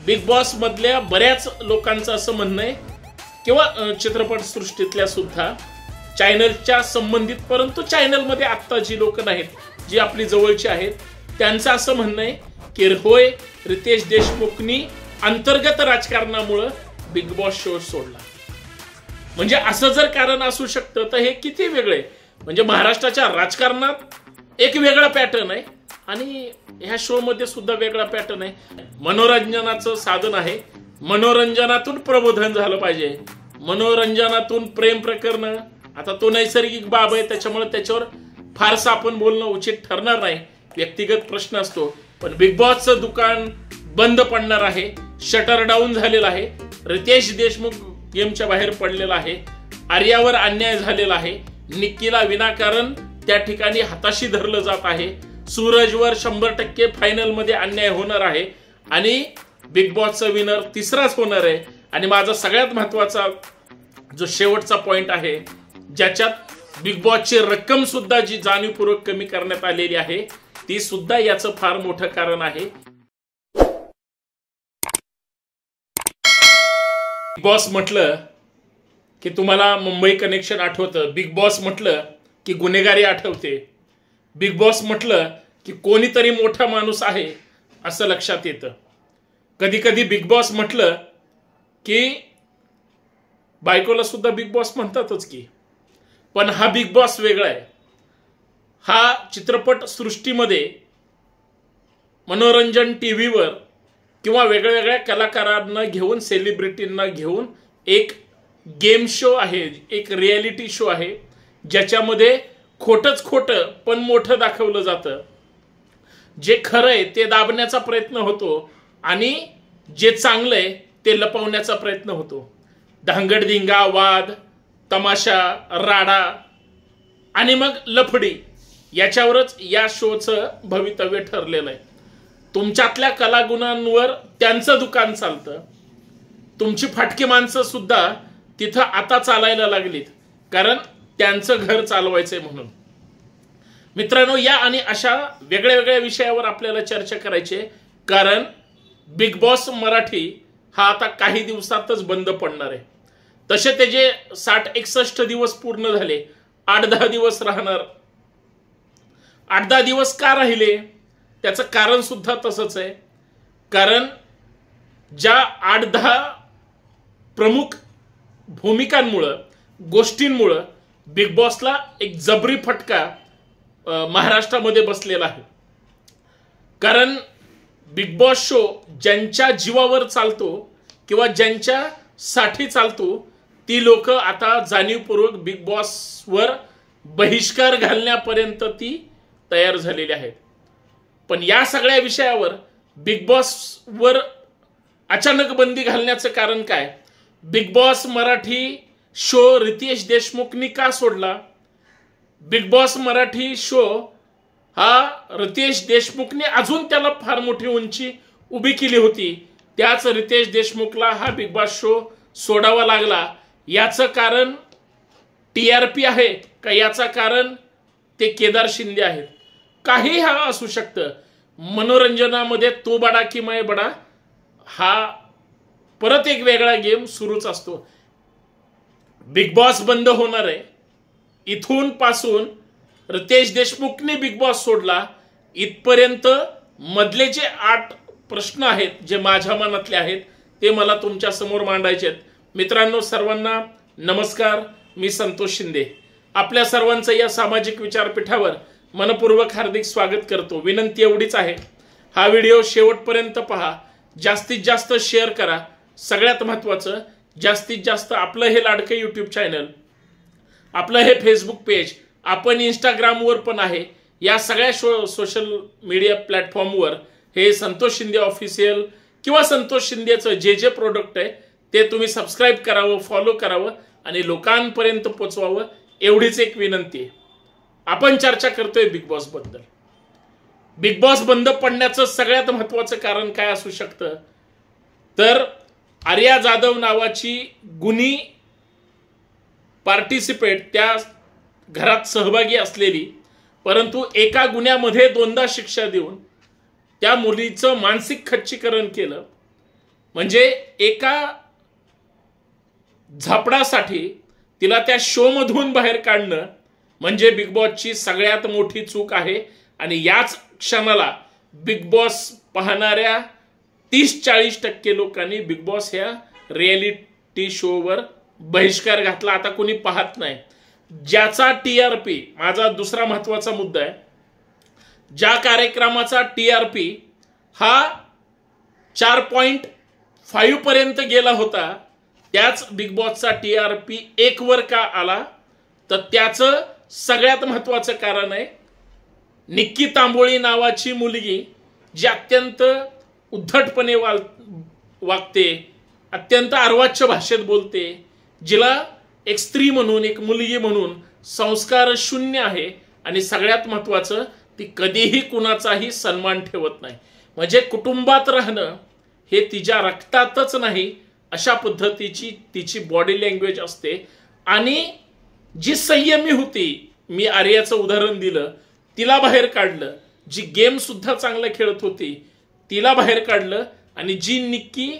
Big boss मधल्या बऱ्याच लोकांचं असं म्हणणं आहे किंवा चित्रपट सृष्टीतल्या सुद्धा चॅनलच्या संबंधित परंतु चॅनलमध्ये आत्ता जी लोक नाहीत जी आपली जवळची आहेत त्यांचं असं म्हणणं आहे की होय रितेश देशमुखनी अंतर्गत राजकारणामुळे बिग बॉस शो सोडला। म्हणजे असं जर कारण असू शकतं तर हे किती वेगळे म्हणजे महाराष्ट्राच्या राजकारणात एक वेगळा पॅटर्न आहे आणि ह्या शो मध्ये सुद्धा वेगळा पॅटर्न आहे। मनोरंजनाचं साधन आहे, मनोरंजनातून प्रबोधन झालं पाहिजे, मनोरंजनातून प्रेम प्रकरण आता तो नैसर्गिक बाब आहे त्याच्यामुळे त्याच्यावर फारसं आपण बोलणं उचित ठरणार नाही, व्यक्तिगत प्रश्न असतो। पण बिग बॉसचं दुकान बंद पडणार आहे, शटर डाऊन झालेलं आहे, रितेश देशमुख गेमच्या बाहेर पडलेला आहे, आर्यावर अन्याय झालेला आहे, निक्कीला विनाकारण त्या ठिकाणी हाताशी धरलं जात आहे, सूरजवर 100% फायनल मध्ये अन्याय होणार आहे आणि बिग बॉसचा विनर तिसराच होणार आहे। आणि माझा सगळ्यात महत्वाचा जो शेवटचा पॉइंट आहे ज्याच्यात बिग बॉसची रक्कम सुद्धा जी जाणीवपूर्वक कमी करण्यात आलेली आहे ती सुद्धा याचं फार मोठं कारण आहे। बिग बॉस म्हटलं की तुम्हाला मुंबई कनेक्शन आठवतं, बिग बॉस म्हटलं की गुन्हेगारी आठवते, बिग बॉस म्हटलं की कोणीतरी मोठा माणूस आहे असं लक्षात येतं। कधी कधी बिग बॉस म्हटलं की बायकोला सुद्धा बिग बॉस म्हणतातच की, पण हा बिग बॉस वेगळा आहे। हा चित्रपट सृष्टीमध्ये मनोरंजन टीव्हीवर किंवा वेगवेगळ्या कलाकारांना घेऊन सेलिब्रिटींना घेऊन एक गेम शो आहे, एक रियालिटी शो आहे ज्याच्यामध्ये खोटच खोटं पण मोठं दाखवलं जातं, जे खरं आहे ते दाबण्याचा प्रयत्न होतो आणि जे चांगलं आहे ते लपवण्याचा प्रयत्न होतो। धांगडधिंगा, वाद, तमाशा, राडा आणि मग लफडी याच्यावरच या शोचं भवितव्य ठरलेलं आहे। तुमच्यातल्या कलागुणांवर त्यांचं दुकान चालतं, तुमची फाटकी माणसं सुद्धा तिथं आता चालायला लागलीत कारण त्यांचं घर चालवायचंय म्हणून। मित्रांनो, या आणि अशा वेगळ्या वेगळ्या विषयावर आपल्याला चर्चा करायची आहे कारण बिग बॉस मराठी हा आता काही दिवसातच बंद पडणार आहे। तसे त्याचे 60-61 दिवस पूर्ण झाले, 8-10 दिवस राहणार। 8-10 दिवस का राहिले त्याचं कारण सुद्धा तसंच आहे, कारण ज्या 8-10 प्रमुख भूमिकांमुळं गोष्टींमुळं बिग बॉसला एक जबरी फटका महाराष्ट्रामध्ये बसलेला आहे। कारण बिग बॉस शो ज्यांच्या जीवावर चालतो किंवा ज्यांच्यासाठी चालतो ती लोक आता जाणीवपूर्वक बिग बॉसवर बहिष्कार घालण्यापर्यंत ती तयार झालेली आहेत। पण या सगळ्या विषयावर बिग बॉसवर अचानक बंदी घालण्याचं कारण काय? Bigg Boss Marathi show Riteish देशमुखनी का सोडला? बिग बॉस मराठी शो हा रितेश देशमुखने अजून त्याला फार मोठी उंची उभी केली होती, त्याच रितेश देशमुखला हा बिग बॉस शो सोडावा लागला। याचं कारण TRP आहे का याचं कारण ते केदार शिंदे आहेत? काही हा असू शकतं। मनोरंजनामध्ये तो बडा की मैं बडा हा परत एक वेगळा गेम सुरूच असतो। बिग बॉस बंद होणार आहे, इथून पासून रितेश देशमुखने बिग बॉस सोडला इथपर्यंत मधले जे 8 प्रश्न आहेत जे माझ्या मनातले आहेत ते मला तुमच्या समोर मांडायचे आहेत। मित्रांनो, सर्वांना नमस्कार, मी संतोष शिंदे आपल्या सर्वांचं या सामाजिक विचारपीठावर मनपूर्वक हार्दिक स्वागत करतो। विनंती एवढीच आहे, हा व्हिडिओ शेवटपर्यंत पहा, जास्तीत जास्त शेअर करा, सगळ्यात महत्त्वाचं जास्तीत जास्त आपलं हे लाडकं YouTube चॅनल, आपलं हे फेसबुक पेज, आपण इंस्टाग्रामवर पण आहे, या सगळ्या सोशल मीडिया प्लॅटफॉर्मवर हे संतोष शिंदे ऑफिशियल किंवा संतोष शिंदेचं जे प्रोडक्ट आहे ते तुम्ही सबस्क्राइब करावं, फॉलो करावं आणि लोकांपर्यंत पोचवावं एवढीच एक विनंती आहे। आपण चर्चा करतोय बिग बॉस बद्दल। बिग बॉस बंद पडण्याचं सगळ्यात महत्त्वाचं कारण काय असू शकतं तर आर्या जाधव नावाची गुणी पार्टिसिपेट त्या घरात सहभागी असलेली परंतु एका गुन्ह्यामध्ये 2दा शिक्षा देऊन त्या मुलीचं मानसिक खच्चीकरण केलं म्हणजे एका झापडासाठी तिला त्या शो मधून बाहेर काढणं म्हणजे बिग बॉसची सगळ्यात मोठी चूक आहे. आणि याच क्षणाला बिग बॉस पाहणाऱ्या 30-40% लोकांनी बिग बॉस ह्या रियालिटी शोवर बहिष्कार घातला. आता कोणी पाहत नाही. ज्याचा TRP, माझा दुसरा महत्वाचा मुद्दा आहे, ज्या कार्यक्रमाचा TRP हा 4.5 पर्यंत गेला होता, त्याच बिग बॉसचा TRP 1 वर का आला? तर त्याचं सगळ्यात महत्वाचं कारण आहे निक्की तांबोळी नावाची मुलगी जी अत्यंत उद्धटपणे वागते, अत्यंत अर्वाच्य भाषेत बोलते, जिला एक स्त्री म्हणून, एक मुलगी म्हणून संस्कार शून्य आहे. आणि सगळ्यात महत्वाचं, ती कधीही कुणाचाही सन्मान ठेवत नाही. म्हणजे कुटुंबात राहणं हे तिच्या रक्तातच नाही अशा पद्धतीची तिची बॉडी लँग्वेज असते. आणि जी संयमी होती, मी आर्याचं उदाहरण दिलं, तिला बाहेर काढलं. जी गेम सुद्धा चांगलं खेळत होती तिला बाहेर काढलं. आणि जी निक्की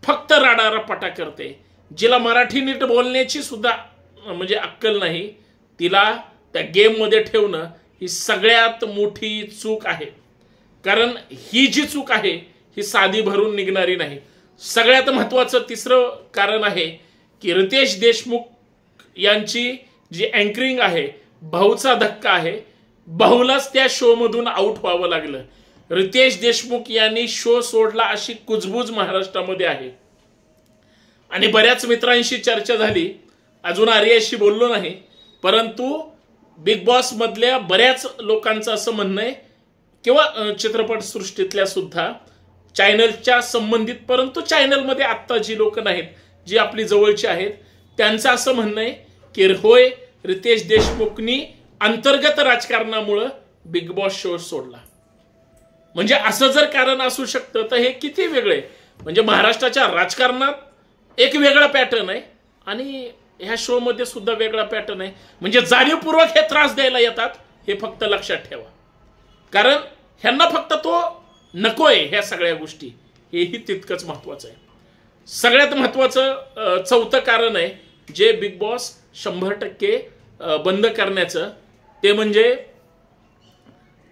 फक्त राडारापाटा करते, जिला मराठी नीट बोलण्याची सुद्धा म्हणजे अक्कल नाही, तिला त्या गेम मध्ये ठेवणं ही सगळ्यात मोठी चूक आहे. कारण ही जी चूक आहे ही साधी भरून निघणारी नाही. सगळ्यात महत्वाचं तिसरं कारण आहे की रितेश देशमुख यांची जी अँकरिंग आहे, भाऊचा धक्का आहे. भाऊलाच त्या शो मधून आउट व्हावं लागलं. रितेश देशमुख यांनी शो सोडला अशी कुजबूज महाराष्ट्रामध्ये आहे. आणि बऱ्याच मित्रांशी चर्चा झाली, अजून आर्याशी बोललो नाही, परंतु बिग बॉस मधल्या बऱ्याच लोकांचं असं म्हणणं आहे, किंवा चित्रपट सृष्टीतल्या सुद्धा चॅनलच्या संबंधित, परंतु चॅनलमध्ये आत्ता जी लोक नाहीत, जी आपली जवळची आहेत, त्यांचं असं म्हणणं आहे की होय, रितेश देशमुखनी अंतर्गत राजकारणामुळे बिग बॉस शो सोडला. म्हणजे असं जर कारण असू शकतं तर हे किती वेगळे. म्हणजे महाराष्ट्राच्या राजकारणात एक वेगळा पॅटर्न आहे आणि ह्या शो मध्ये सुद्धा वेगळा पॅटर्न आहे. म्हणजे जाणीवपूर्वक हे त्रास द्यायला येतात, हे फक्त लक्षात ठेवा. कारण ह्यांना फक्त तो नकोय ह्या सगळ्या गोष्टी, हेही तितकंच महत्वाचं आहे. सगळ्यात महत्वाचं चौथं कारण आहे जे बिग बॉस 100% बंद करण्याचं, ते म्हणजे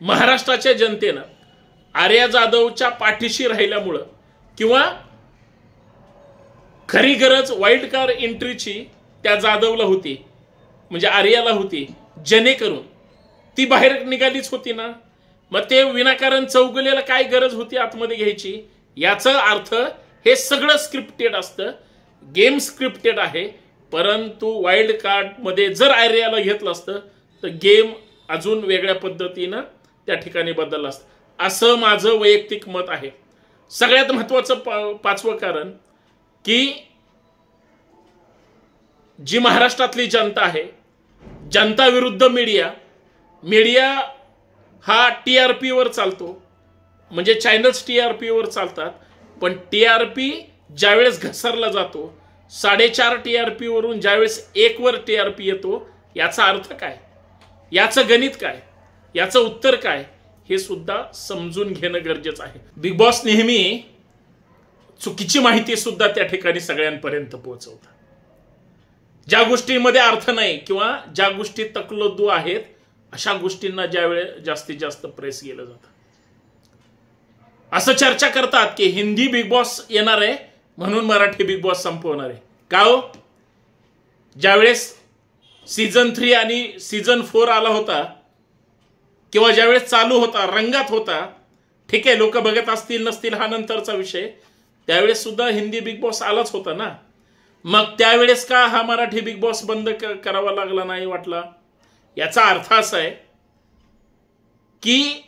महाराष्ट्राच्या जनतेनं आर्या जाधवच्या पाठीशी राहिल्यामुळं, किंवा खरी गरज वाईल्ड कार्ड एंट्रीची त्या जाधवला होती, म्हणजे आर्याला होती, जेणेकरून ती बाहेर निघालीच होती ना. मग ते विनाकारण चौगुलेला काय गरज होती आतमध्ये घ्यायची? याचा अर्थ हे सगळं स्क्रिप्टेड असतं, गेम स्क्रिप्टेड आहे. परंतु वाईल्ड कार्ड मध्ये जर आर्याला घेतलं असतं तर गेम अजून वेगळ्या पद्धतीनं त्या ठिकाणी बदललं असतं, असं माझं वैयक्तिक मत आहे. सगळ्यात महत्वाचं पाचवं कारण की जी महाराष्ट्रातली जनता आहे, जनता विरुद्ध मीडिया, मीडिया हा TRP वर चालतो, म्हणजे चॅनल्स TRP वर चालतात. पण TRP ज्यावेळेस घसरला जातो, 4.5 TRP वरून ज्यावेळेस 1 वर TRP येतो, याचा अर्थ काय, याचं गणित काय, याचं उत्तर काय, हे सुद्धा समजून घेणं गरजेचं आहे. बिग बॉस नेहमी चुकीची माहिती सुद्धा त्या ठिकाणी सगळ्यांपर्यंत पोहोचवतात. ज्या गोष्टींमध्ये अर्थ नाही किंवा ज्या गोष्टी तकलोद्दू आहेत, अशा गोष्टींना ज्यावेळेस जास्तीत जास्त प्रेस केलं जातं. असं चर्चा करतात की हिंदी बिग बॉस येणार आहे म्हणून मराठी बिग बॉस संपवणार आहे. का हो? ज्यावेळेस सीझन 3 आणि सीझन 4 आला होता, किंवा ज्यावेळेस चालू होता, रंगात होता, ठीक आहे, लोक बघत असतील नसतील हा नंतरचा विषय, त्यावेळेस सुद्धा हिंदी बिग बॉस आलाच होता ना. मग त्यावेळेस का हा मराठी बिग बॉस बंद करावा लागला नाही वाटला? याचा अर्थ असा आहे की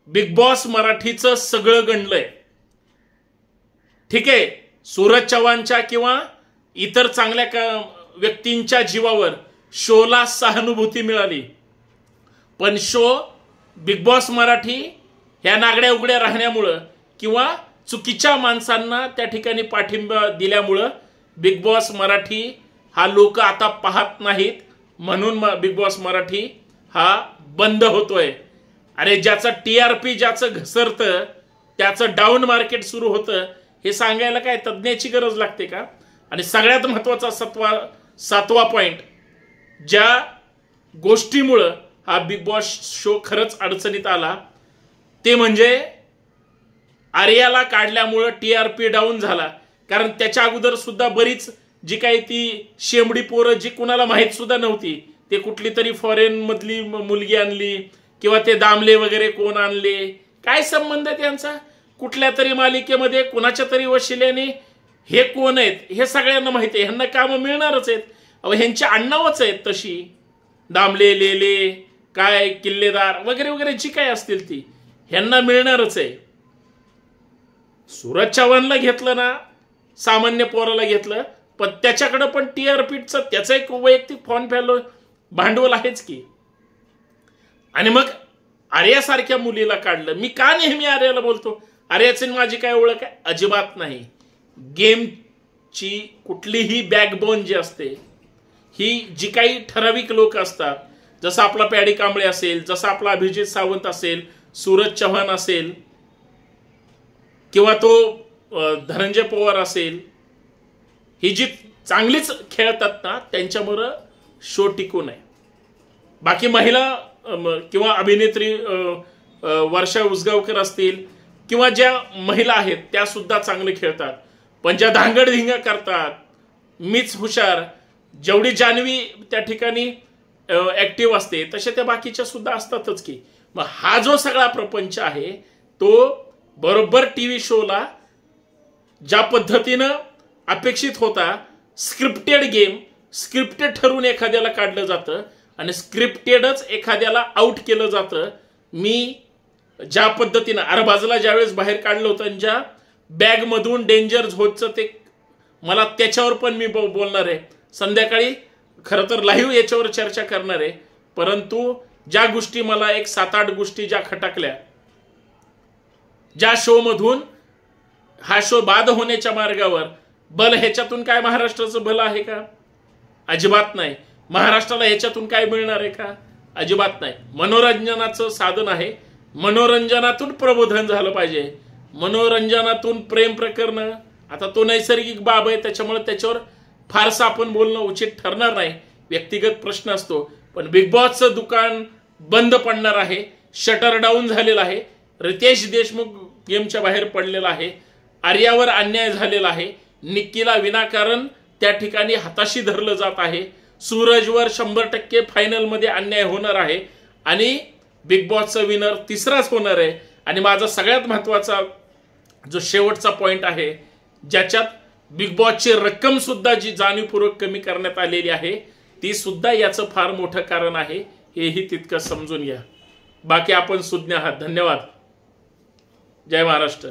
बिग बॉस मराठीचं सगळं गणलंय. ठीक आहे, सूरज चव्हाणच्या किंवा इतर चांगल्या व्यक्तींच्या जीवावर शोला सहानुभूती मिळाली, पण शो बिग बॉस मराठी ह्या नागड्या उघड्या राहण्यामुळं किंवा चुकीच्या माणसांना त्या ठिकाणी पाठिंबा दिल्यामुळं बिग बॉस मराठी हा लोक आता पाहत नाहीत, म्हणून बिग बॉस मराठी हा बंद होतोय. अरे ज्याचं TRP ज्याचं घसरतं त्याचं डाऊन मार्केट सुरू होतं, हे सांगायला काय तज्ज्ञाची गरज लागते का? आणि सगळ्यात महत्त्वाचा सातवा पॉइंट, ज्या गोष्टीमुळं हा बिग बॉस शो खरंच अडचणीत आला ते म्हणजे आर्याला काढल्यामुळं TRP डाऊन झाला. कारण त्याच्या अगोदर सुद्धा बरीच जी काही ती शेंबडी पोरं जी कुणाला माहीत सुद्धा नव्हती, ते कुठली तरी फॉरेन मधली मुलगी आणली किंवा ते दामले वगैरे कोण आणले, काय संबंध आहे त्यांचा? कुठल्या तरी मालिकेमध्ये कुणाच्या तरी वशिल्याने हे कोण आहेत हे सगळ्यांना माहिती आहे. ह्यांना कामं मिळणारच आहेत. अहो ह्यांची आडनावच आहेत तशी, दामले, लेले, काय किल्लेदार वगैरे वगैरे जी काय असतील ती ह्यांना मिळणारच आहे. सूरज चव्हाणला घेतलं ना, सामान्य पोराला घेतलं, पण त्याच्याकडं पण TRPचं त्याचं एक वैयक्तिक फॉन फॅलो भांडवल आहेच की. आणि मग आर्यासारख्या मुलीला काढलं. मी का नेहमी आर्याला बोलतो, आर्याची माझी काय ओळख आहे? अजिबात नाही. गेमची कुठलीही बॅकबोन जी असते, ही जी काही ठराविक लोक असतात, जसं आपला पॅडी कांबळे असेल, जसं आपला अभिजित सावंत असेल, सूरज चव्हाण असेल किंवा तो धनंजय पवार असेल, ही जी चांगलीच खेळतात ना त्यांच्यामुळं शो टिकून आहे. बाकी महिला किंवा अभिनेत्री वर्षा उसगावकर असतील किंवा ज्या महिला आहेत त्या सुद्धा चांगले खेळतात. पण ज्या धांगडधिंगा करतात, मीच हुशार, जेवढी जान्हवी त्या ठिकाणी ऍक्टिव्ह असते तसे त्या बाकीच्या सुद्धा असतातच की. मग हा जो सगळा प्रपंच आहे तो बरोबर TV शोला ज्या पद्धतीनं अपेक्षित होता, स्क्रिप्टेड गेम, स्क्रिप्टेड ठरवून एखाद्याला काढलं जातं आणि स्क्रिप्टेडच एखाद्याला आउट केलं जातं. मी ज्या पद्धतीनं अरबाजला ज्यावेळेस बाहेर काढलं होतं आणि ज्या बॅगमधून डेंजर झोनचं ते, मला त्याच्यावर पण मी बोलणार आहे संध्याकाळी, खरं तर लाईव्ह याच्यावर चर्चा करणार आहे. परंतु ज्या गोष्टी मला एक 7-8 गोष्टी ज्या खटकल्या, ज्या शोमधून हा शो बाद होण्याच्या मार्गावर, बल ह्याच्यातून काय महाराष्ट्राचं भलं आहे का? अजिबात नाही. महाराष्ट्राला ह्याच्यातून काय मिळणार आहे का? अजिबात नाही. मनोरंजनाचं साधन आहे, मनोरंजनातून प्रबोधन झालं पाहिजे, मनोरंजनातून प्रेम प्रकरण, आता तो नैसर्गिक बाब आहे त्याच्यामुळे त्याच्यावर फारसं आपण बोलणं उचित ठरणार नाही, व्यक्तिगत प्रश्न असतो. पण बिग बॉसचं दुकान बंद पडणार आहे, शटर डाऊन झालेलं आहे, रितेश देशमुख गेमच्या बाहेर पडलेला आहे, आर्यावर अन्याय झालेला आहे, निक्कीला विनाकारण त्या ठिकाणी हाताशी धरलं जात आहे, सूरजवर 100% फायनलमध्ये अन्याय होणार आहे आणि बिग बॉसचा विनर तिसराच होणार आहे. आणि माझा सगळ्यात महत्त्वाचा जो शेवटचा पॉइंट आहे, ज्याच्यात बिग बॉसची रक्कम सुद्धा जी जाणीवपूर्वक कमी करण्यात आलेली आहे, ती सुद्धा याचं फार मोठं कारण आहे, हेही तितकं समजून घ्या. बाकी आपण सुज्ञ आहात. धन्यवाद. जय महाराष्ट्र.